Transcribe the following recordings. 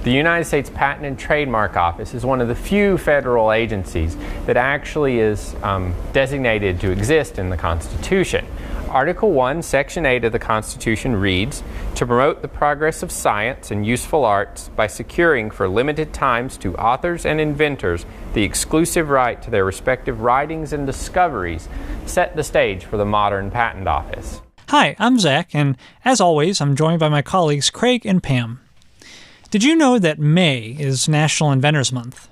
The United States Patent and Trademark Office is one of the few federal agencies that actually is designated to exist in the Constitution. Article 1, Section 8 of the Constitution reads, "To promote the progress of science and useful arts by securing for limited times to authors and inventors the exclusive right to their respective writings and discoveries, set the stage for the modern patent office." Hi, I'm Zach, and as always, I'm joined by my colleagues Craig and Pam. Did you know that May is National Inventors Month?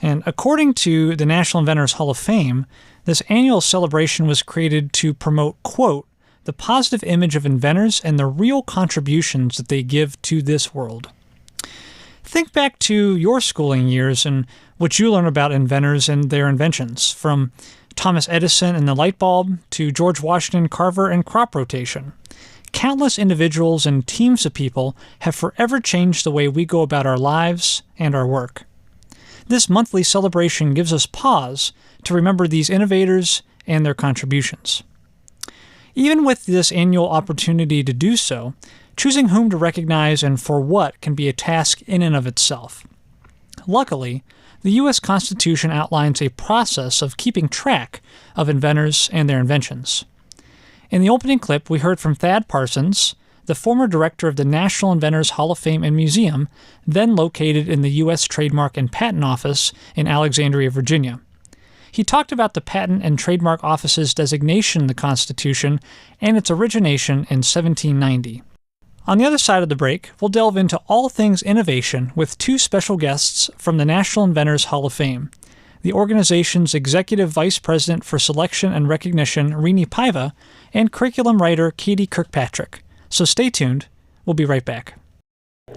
And according to the National Inventors Hall of Fame, this annual celebration was created to promote, quote, "the positive image of inventors and the real contributions that they give to this world." Think back to your schooling years and what you learned about inventors and their inventions, from Thomas Edison and the light bulb to George Washington Carver and crop rotation. Countless individuals and teams of people have forever changed the way we go about our lives and our work. This monthly celebration gives us pause to remember these innovators and their contributions. Even with this annual opportunity to do so, choosing whom to recognize and for what can be a task in and of itself. Luckily, the U.S. Constitution outlines a process of keeping track of inventors and their inventions. In the opening clip, we heard from Thad Parsons, the former director of the National Inventors Hall of Fame and Museum, then located in the U.S. Trademark and Patent Office in Alexandria, Virginia. He talked about the Patent and Trademark Office's designation in the Constitution and its origination in 1790. On the other side of the break, we'll delve into all things innovation with two special guests from the National Inventors Hall of Fame, the organization's Executive Vice President for Selection and Recognition, Rini Paiva, and curriculum writer Katie Kirkpatrick. So stay tuned. We'll be right back.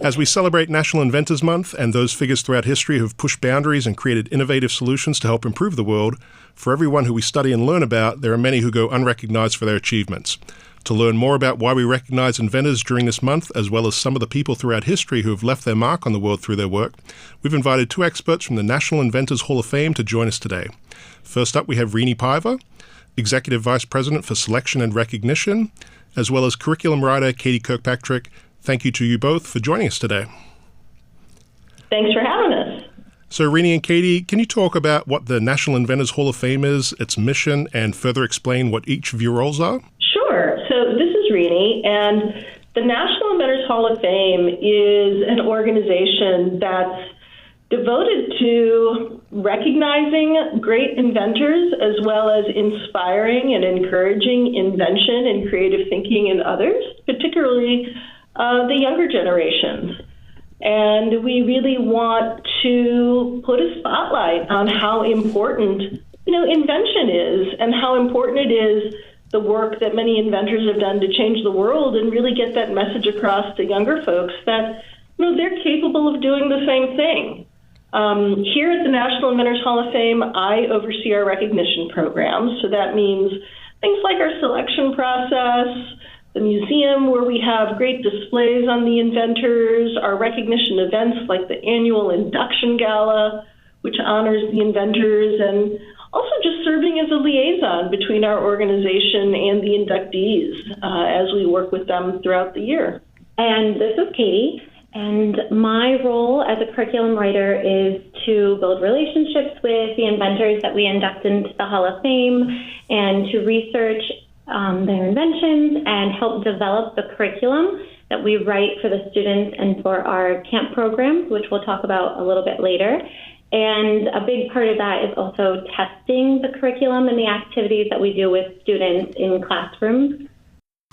As we celebrate National Inventors Month and those figures throughout history who have pushed boundaries and created innovative solutions to help improve the world, for everyone who we study and learn about, there are many who go unrecognized for their achievements. To learn more about why we recognize inventors during this month, as well as some of the people throughout history who have left their mark on the world through their work, we've invited two experts from the National Inventors Hall of Fame to join us today. First up, we have Rini Paiva, Executive Vice President for Selection and Recognition, as well as curriculum writer Katie Kirkpatrick. Thank you to you both for joining us today. Thanks for having us. So, Rini and Katie, can you talk about what the National Inventors Hall of Fame is, its mission, and further explain what each of your roles are? Sure. So this is Rini, and the National Inventors Hall of Fame is an organization that's devoted to recognizing great inventors as well as inspiring and encouraging invention and creative thinking in others, particularly the younger generations. And we really want to put a spotlight on how important, invention is and how important it is the work that many inventors have done to change the world and really get that message across to younger folks that, they're capable of doing the same thing. Here at the National Inventors Hall of Fame, I oversee our recognition programs. So that means things like our selection process, the museum where we have great displays on the inventors, our recognition events like the annual induction gala, which honors the inventors, and also just serving as a liaison between our organization and the inductees as we work with them throughout the year. And this is Katie, and my role as a curriculum writer is to build relationships with the inventors that we induct into the Hall of Fame and to research their inventions and help develop the curriculum that we write for the students and for our camp programs, which we'll talk about a little bit later. And a big part of that is also testing the curriculum and the activities that we do with students in classrooms.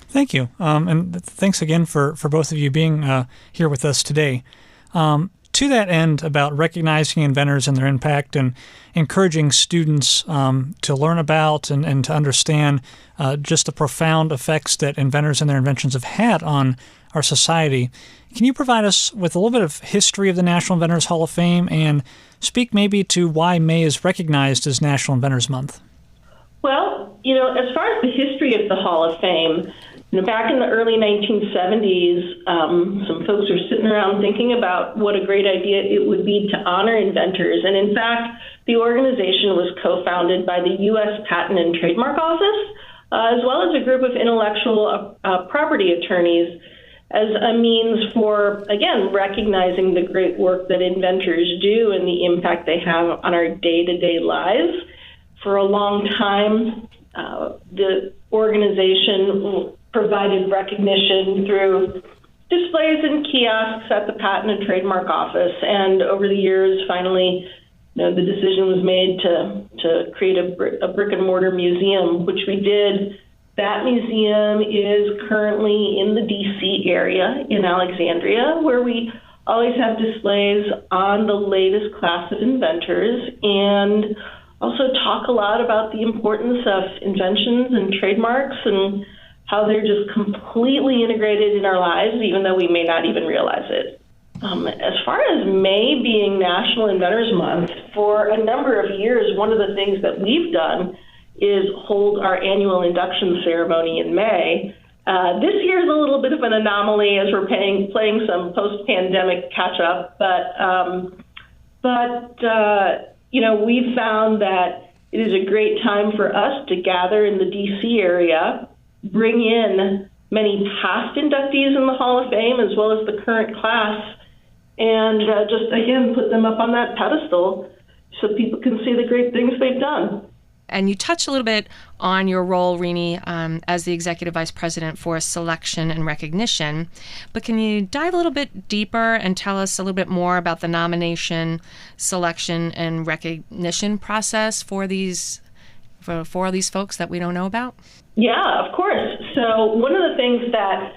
Thank you. And thanks again for both of you being here with us today. To that end, about recognizing inventors and their impact and encouraging students to learn about and to understand just the profound effects that inventors and their inventions have had on our society, can you provide us with a little bit of history of the National Inventors Hall of Fame and speak maybe to why May is recognized as National Inventors Month? Well, as far as the history of the Hall of Fame, back in the early 1970s, some folks were sitting around thinking about what a great idea it would be to honor inventors. And in fact, the organization was co-founded by the U.S. Patent and Trademark Office, as well as a group of intellectual property attorneys as a means for, again, recognizing the great work that inventors do and the impact they have on our day-to-day lives. For a long time, the organization provided recognition through displays and kiosks at the Patent and Trademark Office. And over the years, finally, the decision was made to create a brick and mortar museum, which we did. That museum is currently in the DC area in Alexandria, where we always have displays on the latest class of inventors and also talk a lot about the importance of inventions and trademarks and how they're just completely integrated in our lives, even though we may not even realize it. As far as May being National Inventors Month, for a number of years, one of the things that we've done is hold our annual induction ceremony in May. This year is a little bit of an anomaly as we're playing some post-pandemic catch-up, but we've found that it is a great time for us to gather in the DC area, bring in many past inductees in the Hall of Fame as well as the current class, and just, again, put them up on that pedestal so people can see the great things they've done. And you touched a little bit on your role, Rini, as the Executive Vice President for Selection and Recognition. But can you dive a little bit deeper and tell us a little bit more about the nomination, selection, and recognition process for these folks that we don't know about? Yeah, of course. So one of the things that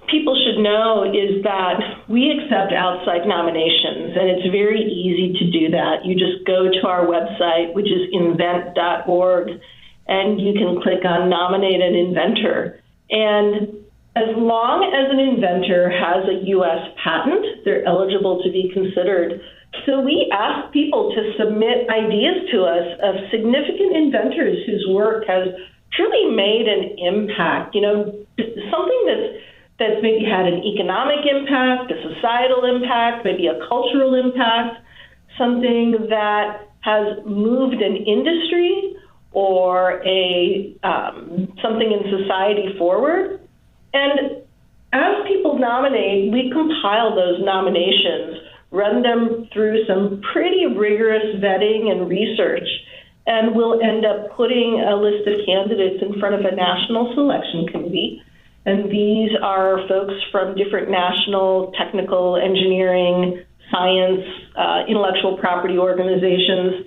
people should know is that we accept outside nominations, and it's very easy to do that. You just go to our website, which is invent.org, and you can click on Nominate an Inventor. And as long as an inventor has a U.S. patent, they're eligible to be considered. So we ask people to submit ideas to us of significant inventors whose work has truly made an impact, something that's maybe had an economic impact, a societal impact, maybe a cultural impact, something that has moved an industry or something in society forward. And as people nominate, we compile those nominations, run them through some pretty rigorous vetting and research, and we'll end up putting a list of candidates in front of a national selection committee. And these are folks from different national, technical, engineering, science, intellectual property organizations.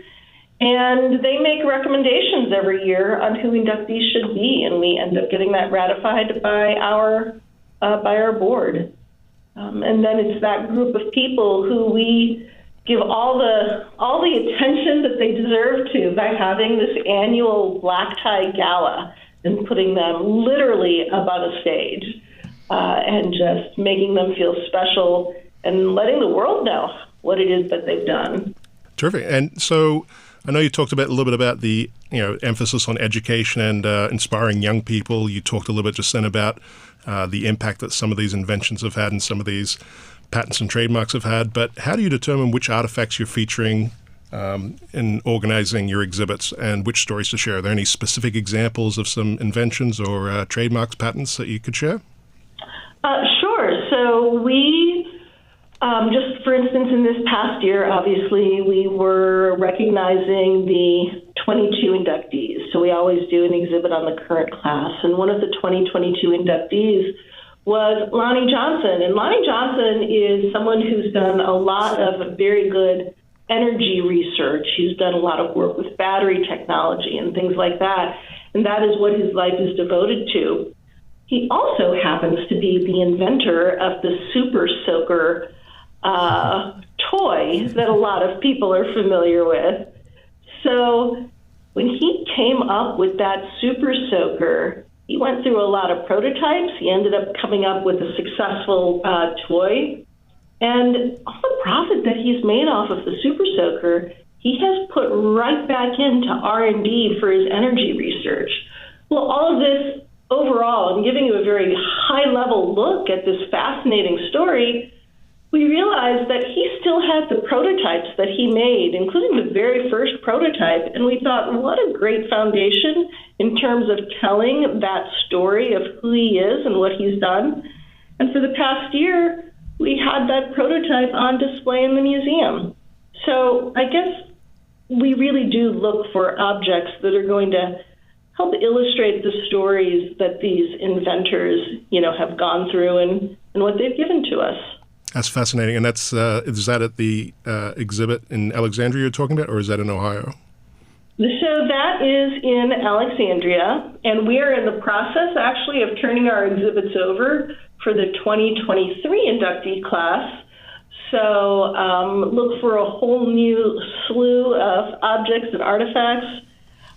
And they make recommendations every year on who inductees should be, and we end up getting that ratified by our board. And then it's that group of people who we give all the attention that they deserve to by having this annual black tie gala and putting them literally up on a stage and just making them feel special and letting the world know what it is that they've done. Terrific. And so I know you talked a little bit about the emphasis on education and inspiring young people. You talked a little bit just then about the impact that some of these inventions have had and some of these patents and trademarks have had. But how do you determine which artifacts you're featuring in organizing your exhibits and which stories to share? Are there any specific examples of some inventions or trademarks, patents that you could share? Sure. So we, just for instance, in this past year, obviously, we were recognizing the 22 inductees. So we always do an exhibit on the current class. And one of the 2022 inductees was Lonnie Johnson. And Lonnie Johnson is someone who's done a lot of very good energy research. He's done a lot of work with battery technology and things like that. And that is what his life is devoted to. He also happens to be the inventor of the Super Soaker toy that a lot of people are familiar with. So when he came up with that Super Soaker, he went through a lot of prototypes. He ended up coming up with a successful toy. And all the profit that he's made off of the Super Soaker, he has put right back into R&D for his energy research. Well, all of this overall, and giving you a very high-level look at this fascinating story, we realized that he still had the prototypes that he made, including the very first prototype, and we thought, what a great foundation in terms of telling that story of who he is and what he's done. And for the past year, we had that prototype on display in the museum. So I guess we really do look for objects that are going to help illustrate the stories that these inventors, have gone through and what they've given to us. That's fascinating. And is that at the exhibit in Alexandria you're talking about, or is that in Ohio? So that is in Alexandria, and we are in the process, actually, of turning our exhibits over for the 2023 inductee class. So look for a whole new slew of objects and artifacts.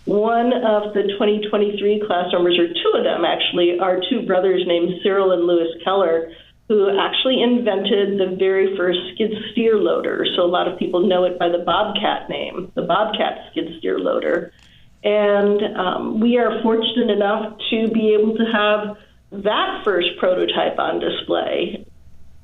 One of the 2023 class members, or two of them actually, are two brothers named Cyril and Louis Keller, who actually invented the very first skid steer loader. So a lot of people know it by the Bobcat name, the Bobcat skid steer loader. And we are fortunate enough to be able to have that first prototype on display.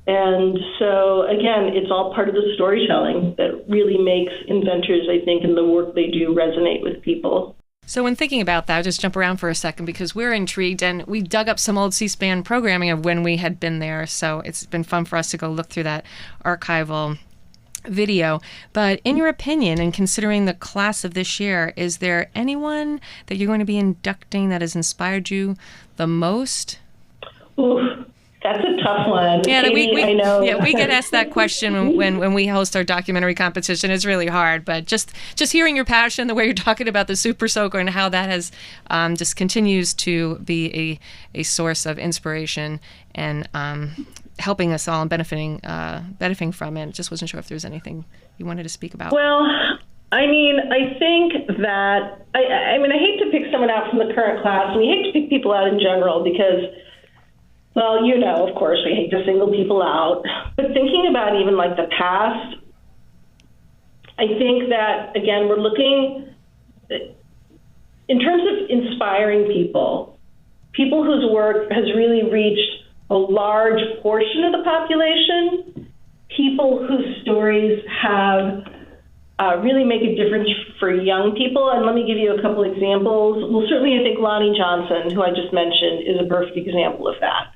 And so, again, it's all part of the storytelling that really makes inventors, I think, and the work they do resonate with people. So when thinking about that, I'll just jump around for a second because we're intrigued, and we dug up some old C-SPAN programming of when we had been there. So it's been fun for us to go look through that archival video. But in your opinion, and considering the class of this year, is there anyone that you're going to be inducting that has inspired you the most? Ooh. That's a tough one. Yeah, Katie, I know. Yeah, we get asked that question when we host our documentary competition. It's really hard, but just hearing your passion, the way you're talking about the Super Soaker and how that has just continues to be a source of inspiration and helping us all and benefiting from it. Just wasn't sure if there was anything you wanted to speak about. Well, I mean, I think that I hate to pick someone out from the current class, and we hate to pick people out in general because, well, of course, we hate to single people out. But thinking about even like the past, I think that, again, we're looking in terms of inspiring people whose work has really reached a large portion of the population, people whose stories have really make a difference for young people. And let me give you a couple examples. Well, certainly I think Lonnie Johnson, who I just mentioned, is a perfect example of that.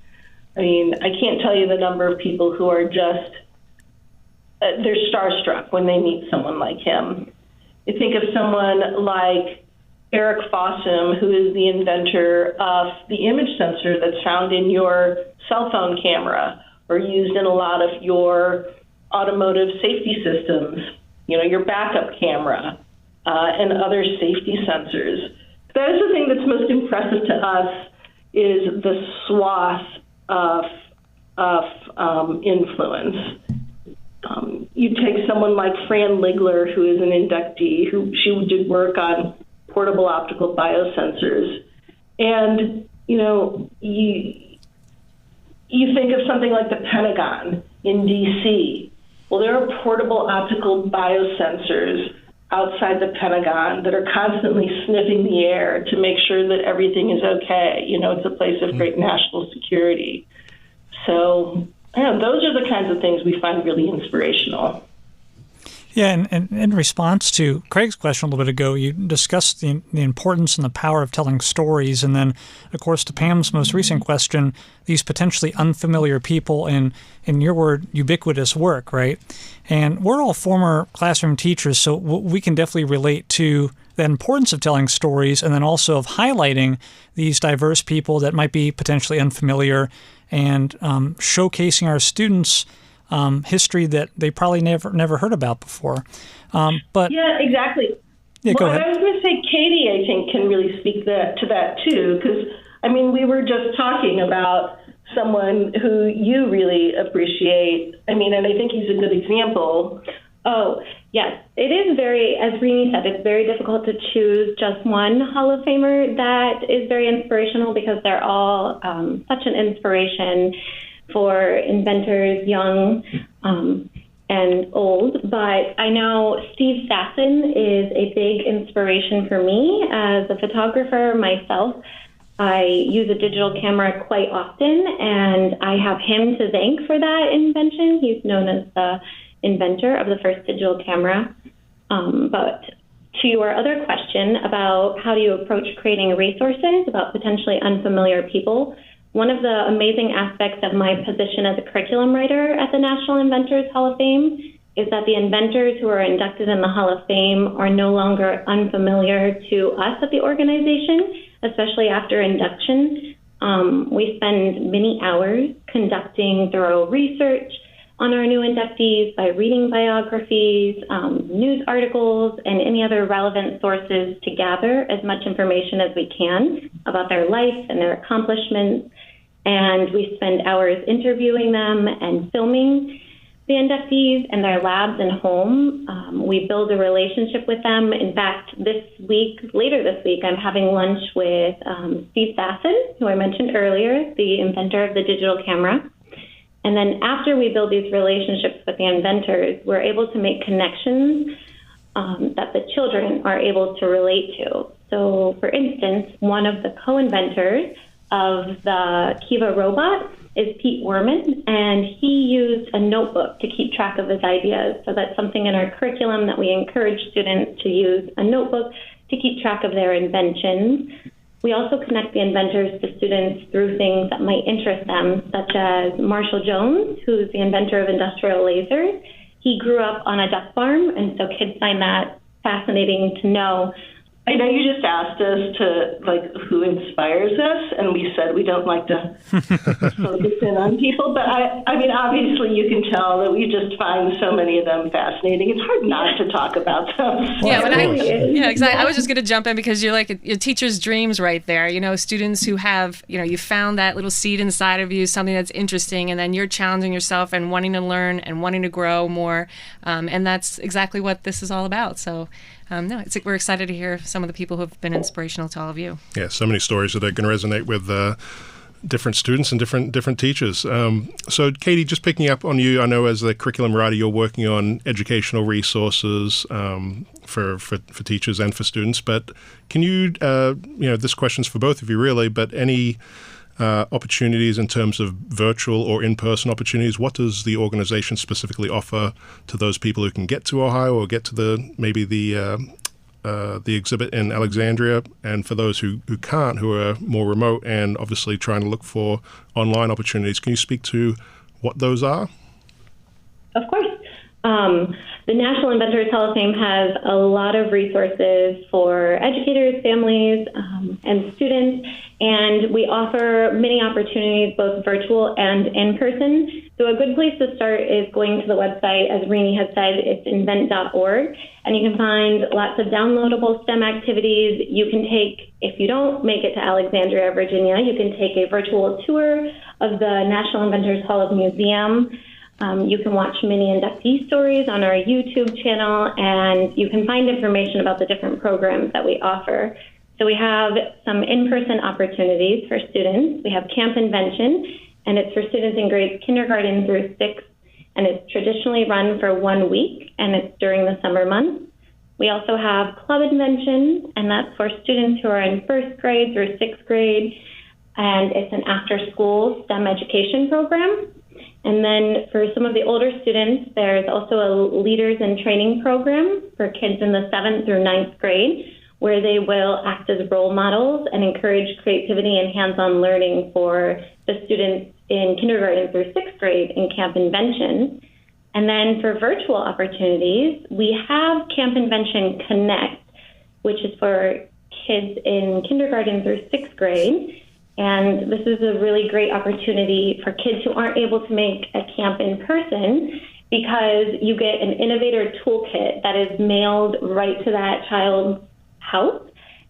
I mean, I can't tell you the number of people who are just, they're starstruck when they meet someone like him. I think of someone like Eric Fossum, who is the inventor of the image sensor that's found in your cell phone camera or used in a lot of your automotive safety systems, your backup camera and other safety sensors. That is the thing that's most impressive to us, is the swath of influence. You take someone like Fran Ligler, who is an inductee, she did work on portable optical biosensors. And, you think of something like the Pentagon in D.C. Well, there are portable optical biosensors outside the Pentagon that are constantly sniffing the air to make sure that everything is okay. It's a place of great national security. So, those are the kinds of things we find really inspirational. Yeah, and in response to Craig's question a little bit ago, you discussed the importance and the power of telling stories, and then, of course, to Pam's most recent question, these potentially unfamiliar people in your word, ubiquitous work, right? And we're all former classroom teachers, so we can definitely relate to the importance of telling stories and then also of highlighting these diverse people that might be potentially unfamiliar and showcasing our students history that they probably never heard about before. But yeah, exactly. Yeah, go ahead. I was going to say, Katie, I think, can really speak to that too, because we were just talking about someone who you really appreciate. And I think he's a good example. Oh, yes. It is as Rini said, it's very difficult to choose just one Hall of Famer that is very inspirational because they're all such an inspiration for inventors, young and old. But I know Steve Sasson is a big inspiration for me as a photographer myself. I use a digital camera quite often, and I have him to thank for that invention. He's known as the inventor of the first digital camera. But to your other question about how do you approach creating resources about potentially unfamiliar people, One of the amazing aspects of my position as a curriculum writer at the National Inventors Hall of Fame is that the inventors who are inducted in the Hall of Fame are no longer unfamiliar to us at the organization, especially after induction. We spend many hours conducting thorough research on our new inductees by reading biographies, news articles, and any other relevant sources to gather as much information as we can about their life and their accomplishments. And we spend hours interviewing them and filming the inductees and their labs and home. We build a relationship with them. In fact, later this week, I'm having lunch with Steve Sasson, who I mentioned earlier, the inventor of the digital camera. And then after we build these relationships with the inventors, we're able to make connections that the children are able to relate to. So, for instance, one of the co-inventors of the Kiva robot is Pete Werman, and he used a notebook to keep track of his ideas. So that's something in our curriculum that we encourage students to use a notebook to keep track of their inventions. We also connect the inventors to students through things that might interest them, such as Marshall Jones, who's the inventor of industrial lasers. He grew up on a duck farm, and so kids find that fascinating to know. I know you just asked us who inspires us, and we said we don't like to focus in on people, but I mean, obviously you can tell that we just find so many of them fascinating. It's hard not to talk about them. Yeah, exactly. I was just going to jump in because you're like your teacher's dreams right there. You know, students who have, you found that little seed inside of you, something that's interesting, and then you're challenging yourself and wanting to learn and wanting to grow more, and that's exactly what this is all about. So. We're excited to hear some of the people who have been inspirational to all of you. Yeah, so many stories that are going to resonate with different students and different teachers. So, Katie, just picking up on you, I know as the curriculum writer, you're working on educational resources for teachers and for students. But can you, this question's for both of you really, but any opportunities in terms of virtual or in-person opportunities? What does the organization specifically offer to those people who can get to Ohio or get to the exhibit in Alexandria, and for those who can't, who are more remote and obviously trying to look for online opportunities? Can you speak to what those are? Of course. The National Inventors Hall of Fame has a lot of resources for educators, families, and students, and we offer many opportunities, both virtual and in person. So a good place to start is going to the website. As Rini has said, it's invent.org, and you can find lots of downloadable STEM activities. You can take, if you don't make it to Alexandria, Virginia, you can take a virtual tour of the National Inventors Hall of Museum. You can watch many inductee stories on our YouTube channel, and you can find information about the different programs that we offer. So we have some in-person opportunities for students. We have Camp Invention, and it's for students in grades kindergarten through 6th, and it's traditionally run for 1 week, and it's during the summer months. We also have Club Invention, and that's for students who are in 1st grade through 6th grade, and it's an after-school STEM education program. And then for some of the older students, there's also a Leaders in Training program for kids in the 7th through 9th grade, where they will act as role models and encourage creativity and hands-on learning for the students in kindergarten through 6th grade in Camp Invention. And then for virtual opportunities, we have Camp Invention Connect, which is for kids in kindergarten through 6th grade. And this is a really great opportunity for kids who aren't able to make a camp in person, because you get an innovator toolkit that is mailed right to that child's house.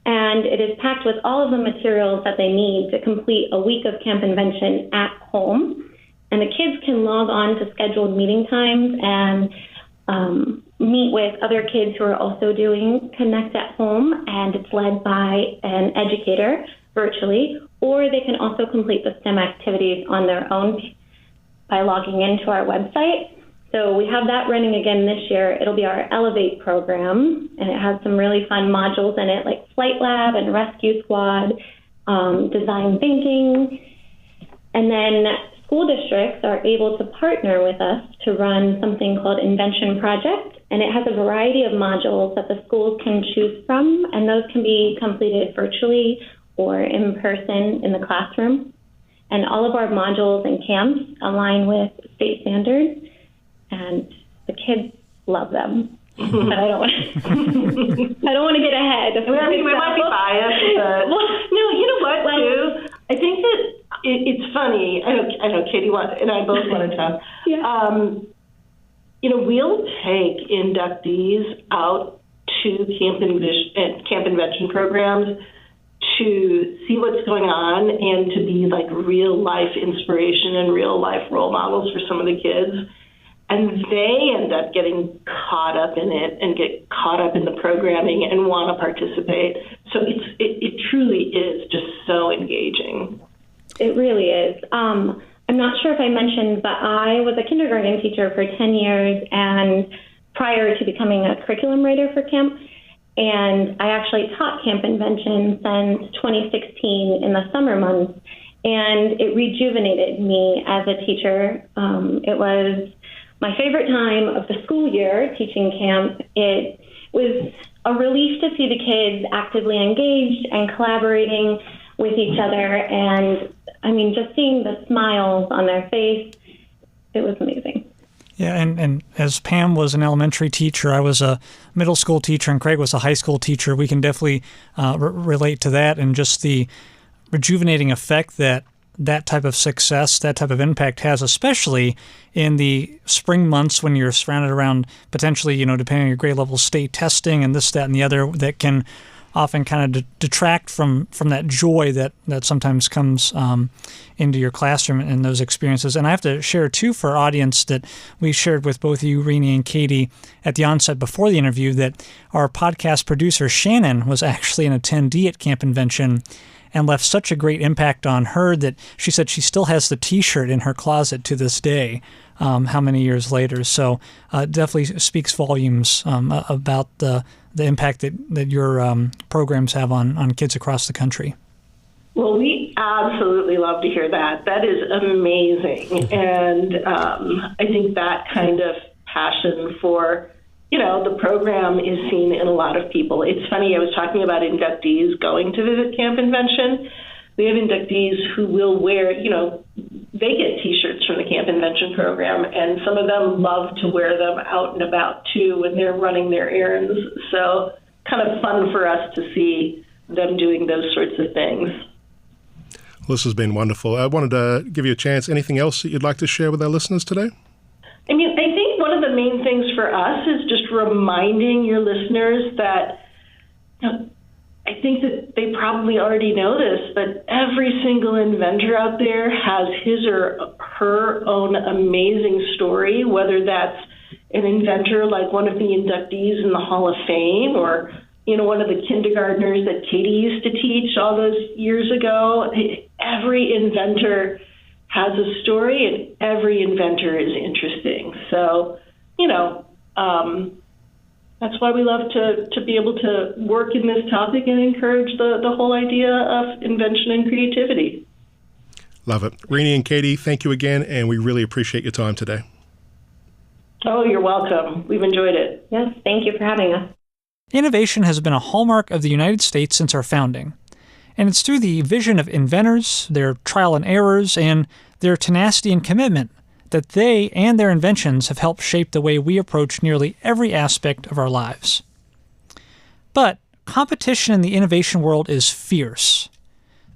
And it is packed with all of the materials that they need to complete a week of Camp Invention at home. And the kids can log on to scheduled meeting times and meet with other kids who are also doing Connect at Home, and it's led by an educator virtually, or they can also complete the STEM activities on their own by logging into our website. So we have that running again this year. It'll be our Elevate program, and it has some really fun modules in it, like Flight Lab and Rescue Squad, design thinking. And then school districts are able to partner with us to run something called Invention Project, and it has a variety of modules that the schools can choose from, and those can be completed virtually or in person in the classroom. and all of our modules and camps align with state standards, and the kids love them. But I don't want to get ahead. I mean, we might be biased, but no, you know what, too? I think that it's funny. I know Katie and I both want to talk. Yeah. We'll take inductees out to camp invention programs to see what's going on and to be like real life inspiration and real life role models for some of the kids. And they end up getting caught up in it and get caught up in the programming and want to participate. So it truly is just so engaging. It really is. I'm not sure if I mentioned, but I was a kindergarten teacher for 10 years and prior to becoming a curriculum writer for camp. And I actually taught Camp Invention since 2016 in the summer months. And it rejuvenated me as a teacher. It was my favorite time of the school year teaching camp. It was a relief to see the kids actively engaged and collaborating with each other. And I mean, just seeing the smiles on their face, it was amazing. Yeah, and as Pam was an elementary teacher, I was a middle school teacher, and Craig was a high school teacher. We can definitely relate to that and just the rejuvenating effect that type of success, that type of impact has, especially in the spring months when you're surrounded around potentially, depending on your grade level, state testing and this, that, and the other that can often kind of detract from that joy that sometimes comes into your classroom and those experiences. And I have to share, too, for our audience that we shared with both you, Rini and Katie, at the onset before the interview, that our podcast producer, Shannon, was actually an attendee at Camp Invention and left such a great impact on her that she said she still has the T-shirt in her closet to this day, how many years later. So definitely speaks volumes about the impact that your programs have on kids across the country. Well, we absolutely love to hear that. That is amazing. And I think that kind of passion for the program is seen in a lot of people. It's funny, I was talking about inductees going to visit Camp Invention. We have inductees who will wear, they get T-shirts from the Camp Invention program, and some of them love to wear them out and about, too, when they're running their errands. So kind of fun for us to see them doing those sorts of things. Well, this has been wonderful. I wanted to give you a chance. Anything else that you'd like to share with our listeners today? I mean, I think one of the main things for us is just reminding your listeners that, I think that they probably already know this, but every single inventor out there has his or her own amazing story, whether that's an inventor like one of the inductees in the Hall of Fame or, one of the kindergartners that Katie used to teach all those years ago. Every inventor has a story, and every inventor is interesting. So, that's why we love to be able to work in this topic and encourage the whole idea of invention and creativity. Love it. Rini and Katie, thank you again, and we really appreciate your time today. Oh, you're welcome. We've enjoyed it. Yes, thank you for having us. Innovation has been a hallmark of the United States since our founding. And it's through the vision of inventors, their trial and errors, and their tenacity and commitment that they and their inventions have helped shape the way we approach nearly every aspect of our lives. But competition in the innovation world is fierce.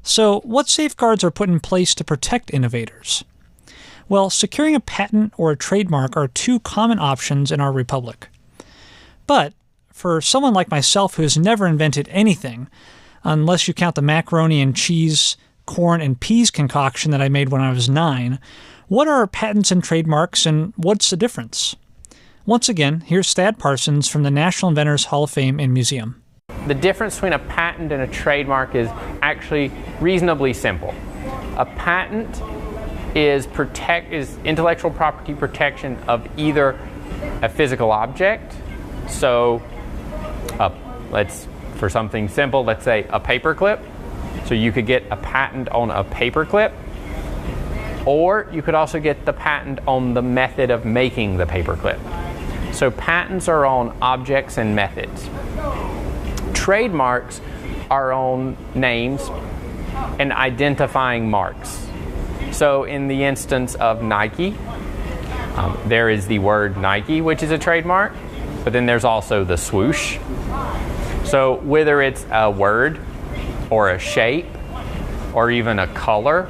So what safeguards are put in place to protect innovators? Well, securing a patent or a trademark are two common options in our republic. But for someone like myself who has never invented anything, unless you count the macaroni and cheese, corn and peas concoction that I made when I was 9, what are patents and trademarks, and what's the difference? Once again, here's Thad Parsons from the National Inventors Hall of Fame and Museum. The difference between a patent and a trademark is actually reasonably simple. A patent is intellectual property protection of either a physical object, so for something simple, let's say a paperclip. So you could get a patent on a paperclip, or you could also get the patent on the method of making the paperclip. So patents are on objects and methods. Trademarks are on names and identifying marks. So in the instance of Nike, there is the word Nike, which is a trademark, but then there's also the swoosh. So whether it's a word or a shape or even a color,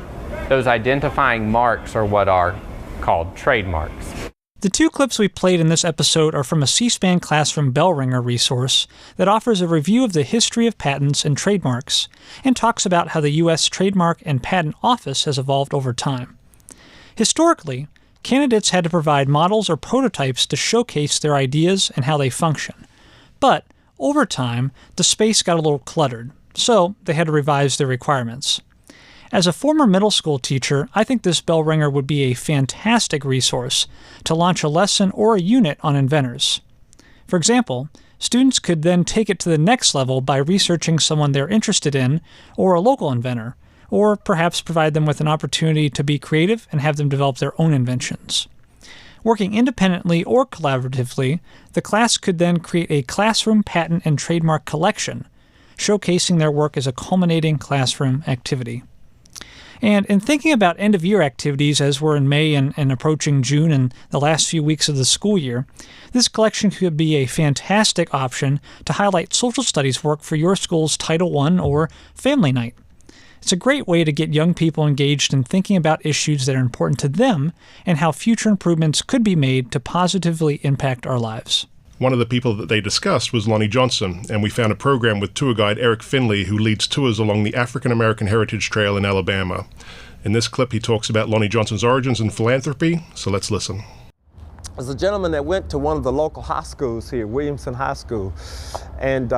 those identifying marks are what are called trademarks. The two clips we played in this episode are from a C-SPAN Classroom Bell Ringer resource that offers a review of the history of patents and trademarks and talks about how the U.S. Trademark and Patent Office has evolved over time. Historically, candidates had to provide models or prototypes to showcase their ideas and how they function. But over time, the space got a little cluttered, so they had to revise their requirements. As a former middle school teacher, I think this bell ringer would be a fantastic resource to launch a lesson or a unit on inventors. For example, students could then take it to the next level by researching someone they're interested in or a local inventor, or perhaps provide them with an opportunity to be creative and have them develop their own inventions. Working independently or collaboratively, the class could then create a classroom patent and trademark collection, showcasing their work as a culminating classroom activity. And in thinking about end-of-year activities as we're in May and approaching June and the last few weeks of the school year, this collection could be a fantastic option to highlight social studies work for your school's Title I or Family Night. It's a great way to get young people engaged in thinking about issues that are important to them and how future improvements could be made to positively impact our lives. One of the people that they discussed was Lonnie Johnson, and we found a program with tour guide Eric Finley, who leads tours along the African American Heritage Trail in Alabama. In this clip, he talks about Lonnie Johnson's origins and philanthropy, so let's listen. There's a gentleman that went to one of the local high schools here, Williamson High School, and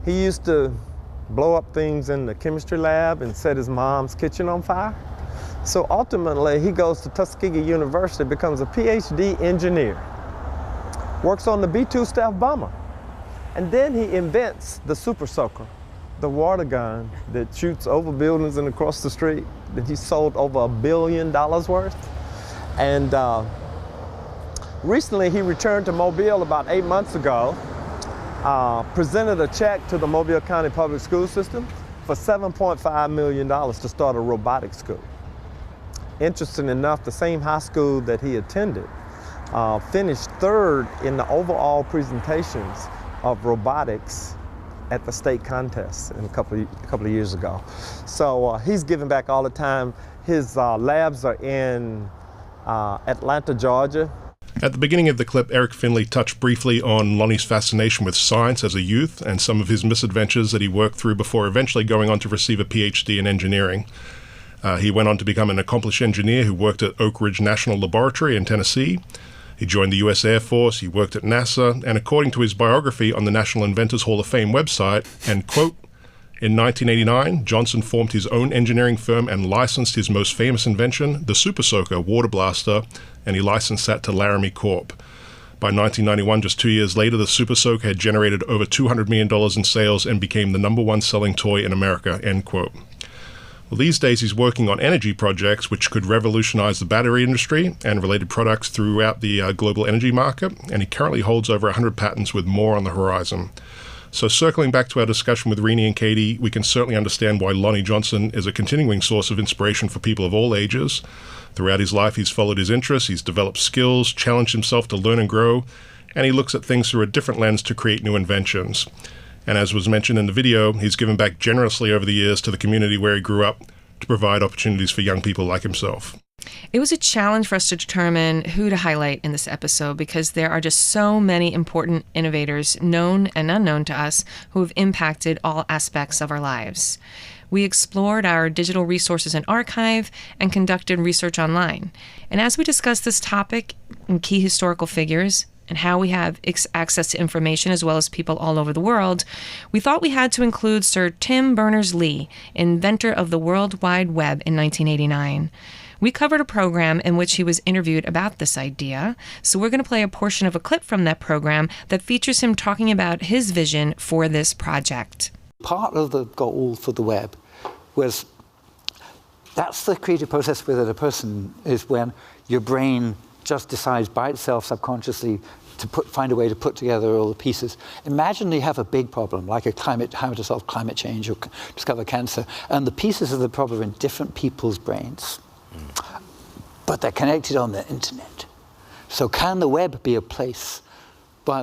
he used to blow up things in the chemistry lab and set his mom's kitchen on fire. So ultimately, he goes to Tuskegee University, becomes a PhD engineer, works on the B-2 stealth bomber, and then he invents the Super Soaker, the water gun that shoots over buildings and across the street, that he sold over $1 billion worth. And recently he returned to Mobile about 8 months ago, presented a check to the Mobile County Public School System for $7.5 million to start a robotics school. Interesting enough, the same high school that he attended finished third in the overall presentations of robotics at the state contest a couple of years ago. So he's giving back all the time. His labs are in Atlanta, Georgia. At the beginning of the clip, Eric Finley touched briefly on Lonnie's fascination with science as a youth and some of his misadventures that he worked through before eventually going on to receive a PhD in engineering. He went on to become an accomplished engineer who worked at Oak Ridge National Laboratory in Tennessee. He joined the U.S. Air Force, he worked at NASA, and according to his biography on the National Inventors Hall of Fame website, and quote, in 1989, Johnson formed his own engineering firm and licensed his most famous invention, the Super Soaker water blaster, and he licensed that to Laramie Corp. By 1991, just 2 years later, the Super Soaker had generated over $200 million in sales and became the #1 selling toy in America, end quote. Well, these days he's working on energy projects which could revolutionize the battery industry and related products throughout the global energy market, and he currently holds over 100 patents with more on the horizon. So circling back to our discussion with Renee and Katie, we can certainly understand why Lonnie Johnson is a continuing source of inspiration for people of all ages. Throughout his life, he's followed his interests, he's developed skills, challenged himself to learn and grow, and he looks at things through a different lens to create new inventions. And as was mentioned in the video, he's given back generously over the years to the community where he grew up to provide opportunities for young people like himself. It was a challenge for us to determine who to highlight in this episode because there are just so many important innovators, known and unknown to us, who have impacted all aspects of our lives. We explored our digital resources and archive and conducted research online. And as we discussed this topic and key historical figures, and how we have access to information as well as people all over the world, we thought we had to include Sir Tim Berners-Lee, inventor of the World Wide Web in 1989. We covered a program in which he was interviewed about this idea, so we're going to play a portion of a clip from that program that features him talking about his vision for this project. Part of the goal for the web was, that's the creative process within a person, is when your brain just decides by itself subconsciously to find a way to put together all the pieces. Imagine you have a big problem, like how to solve climate change or discover cancer, and the pieces of the problem are in different people's brains. but they're connected on the internet. So can the web be a place?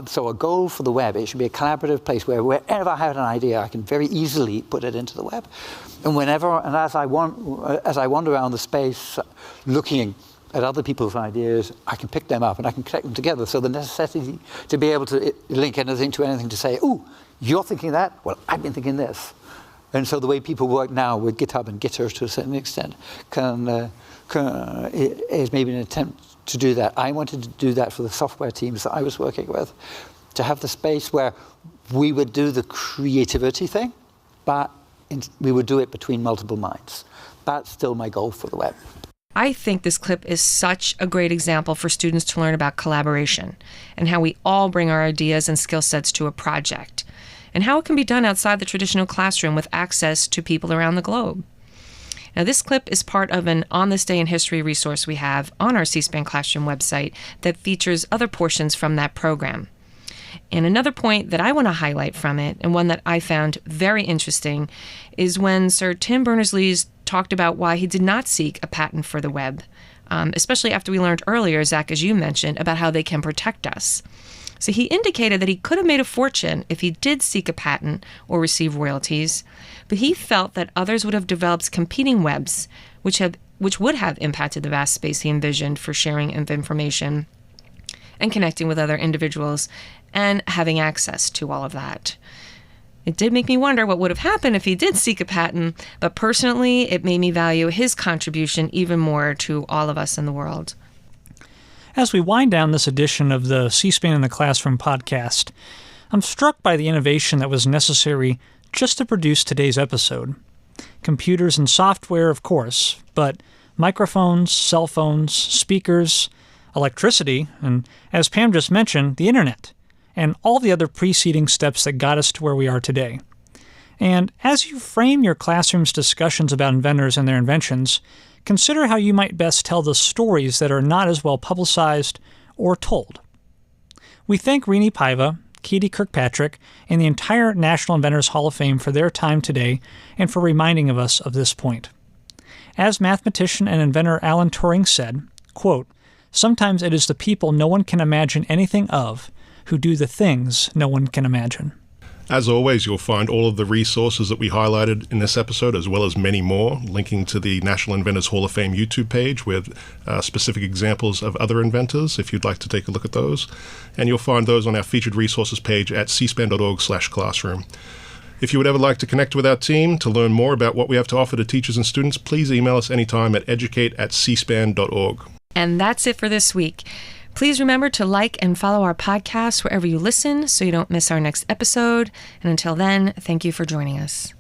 So a goal for the web, it should be a collaborative place where wherever I have an idea, I can very easily put it into the web. And as I wander around the space looking at other people's ideas, I can pick them up and I can connect them together. So the necessity to be able to link anything to anything, to say, ooh, you're thinking that? Well, I've been thinking this. And so the way people work now with GitHub and Gitter to a certain extent is maybe an attempt to do that. I wanted to do that for the software teams that I was working with, to have the space where we would do the creativity thing, but we would do it between multiple minds. That's still my goal for the web. I think this clip is such a great example for students to learn about collaboration and how we all bring our ideas and skill sets to a project, and how it can be done outside the traditional classroom with access to people around the globe. Now, this clip is part of an On This Day in History resource we have on our C-SPAN Classroom website that features other portions from that program. And another point that I want to highlight from it, and one that I found very interesting, is when Sir Tim Berners-Lee talked about why he did not seek a patent for the web, especially after we learned earlier, Zach, as you mentioned, about how they can protect us. So he indicated that he could have made a fortune if he did seek a patent or receive royalties, but he felt that others would have developed competing webs, which would have impacted the vast space he envisioned for sharing of information and connecting with other individuals and having access to all of that. It did make me wonder what would have happened if he did seek a patent, but personally, it made me value his contribution even more to all of us in the world. As we wind down this edition of the C-SPAN in the Classroom podcast, I'm struck by the innovation that was necessary just to produce today's episode. Computers and software, of course, but microphones, cell phones, speakers, electricity, and as Pam just mentioned, the internet, and all the other preceding steps that got us to where we are today. And as you frame your classroom's discussions about inventors and their inventions, consider how you might best tell the stories that are not as well publicized or told. We thank Rini Paiva, Katie Kirkpatrick, and the entire National Inventors Hall of Fame for their time today and for reminding of us of this point. As mathematician and inventor Alan Turing said, quote, "Sometimes it is the people no one can imagine anything of who do the things no one can imagine." As always, you'll find all of the resources that we highlighted in this episode, as well as many more, linking to the National Inventors Hall of Fame YouTube page with specific examples of other inventors, if you'd like to take a look at those. And you'll find those on our featured resources page at cspan.org/classroom. If you would ever like to connect with our team to learn more about what we have to offer to teachers and students, please email us anytime at educate@cspan.org. And that's it for this week. Please remember to like and follow our podcast wherever you listen so you don't miss our next episode. And until then, thank you for joining us.